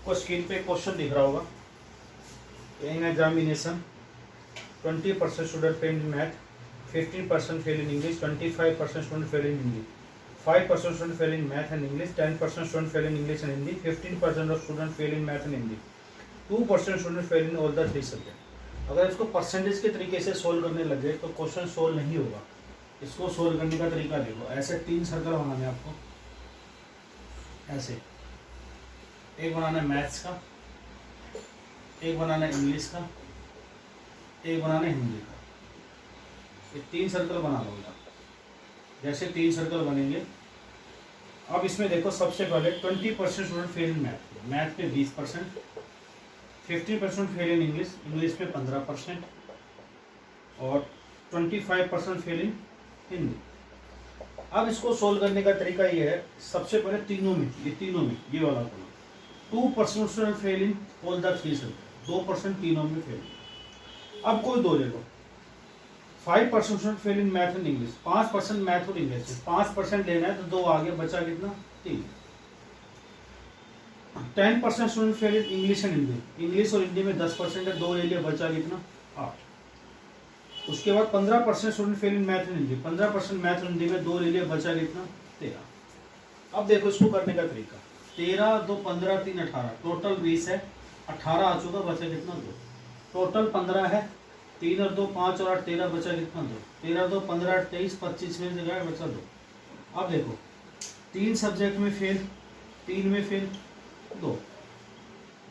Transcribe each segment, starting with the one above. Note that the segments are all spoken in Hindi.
आपको स्क्रीन पे क्वेश्चन दिख रहा होगा। In examination 20% student fail in math, 15% fail in English, 25% student fail in Hindi, 5% student fail in math and English, 10% student fail in English and Hindi, 15% of student fail in math and Hindi, 2% student fail in all the 3 subject. अगर इसको परसेंटेज के तरीके से सोल्व करने लग गए तो क्वेश्चन सोल्व नहीं होगा। इसको सोल्व करने का तरीका देखो, ऐसे 3 सर्कल बनाने आपको, ऐसे एक बनाना है मैथ्स का, एक बनाना है इंग्लिश का, एक बनाना है हिंदी का। ये 3 सर्कल बना लोगे आप। जैसे 3 सर्कल बनेंगे, अब इसमें देखो सबसे पहले 20% student fail in math, math पे 20%, 15% फेल इन इंग्लिश, इंग्लिश पे 15% और 25% फेल इन हिंदी। अब इसको सोल्व करने का तरीका ये है, सबसे पहले तीनों में ये वाला करो, 2% student fail in all the 3 subject, 2% तीनों में फेल। अब कोई 2 ले लो, 5% student fail in math and English, 5% math और इंग्लिश है, 5% लेना है तो 2 आगे बचा कितना 3। 10% student fail in English and Hindi, English और हिंदी में 10% है, 2 ले लिया बचा कितना 8। उसके बाद 15% student fail in math and Hindi, 15% math और हिंदी में 2 ले लिया बचा कितना 13। अब देखो इसको करने का तरीका, 13 2 15 3 18, टोटल 20 है, 18 आ चुका, बचा कितना 2। टोटल 15 है, 3 और 2 5 और 8 13, बचा कितना 2। 13 2 15 8 23, 25 में से गया बचा 2। अब देखो 3 सब्जेक्ट में फेल, 3 में फेल 2,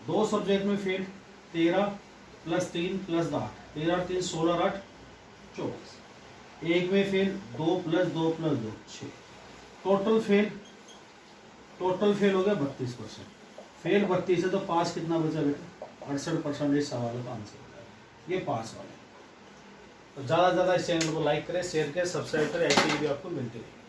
2 सब्जेक्ट में फेल 13 + 3 + 8, 13 और 3 16 और 8 24, एक में फेल 2 + 2 + 2 6, टोटल फेल हो गया 32%। फेल 32 है तो पास कितना बचा बेटा 68%। इस सवाल का आंसर हो जाएगा, ये पास वाला है। तो ज़्यादा से ज़्यादा इस चैनल को लाइक करें, शेयर करें, सब्सक्राइब करें, ऐसी वीडियो आपको मिलती रहेगी।